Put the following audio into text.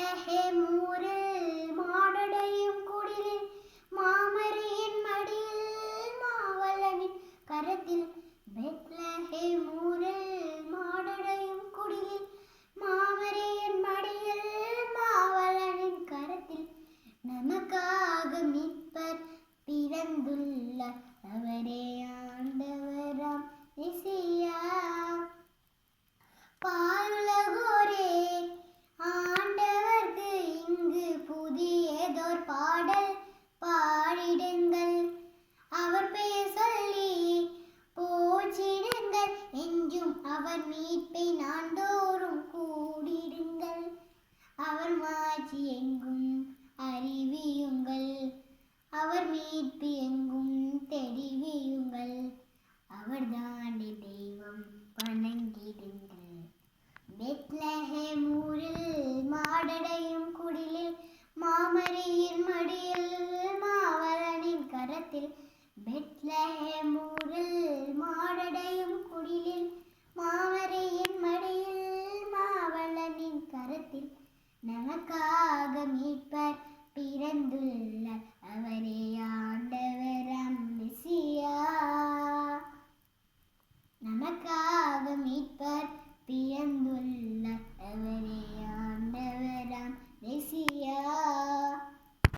பெத்லஹேமூரில் மாடடையும் குடிலில் மாமரியின் மடியில் மாவலனின் கரத்தில். பெத்லஹேமூரில் மாடடையும் குடிலில் மாமரியின் மடியில் மாவலனின் கரத்தில். நமக்காக மீட்பர் பிறந்துள்ளார், அவரே ஆண்டவராம் மெசியா. பாருலகோரே ஆண்டவர்க்கு இங்கு புதியதோர் பாடல் பாடிடுங்கள். அவர் பெயர் சொல்லி போற்றிடுங்கள். என்றும் அவர் மீட்பை நாள்தோறும் கூடிடுங்கள். அவர் மாட்சி எங்கும் அறிவியுங்கள். அவர் மீட்பு எங்கும் தெரிவியுங்கள். அவர் தாண்டி தெய்வம் வணங்கிடுங்கள். பெத்லஹேமூரில் மாடடையும் குடிலில் மாமரியின் மடியில் மாவலனின் கரத்தில். பெத்லஹேமூரில் மாடடையும் குடிலில் மாமரியின் மடியில் மாவலனின் கரத்தில். நமக்காக மீட்பர் பிறந்துள்ளார், அவரே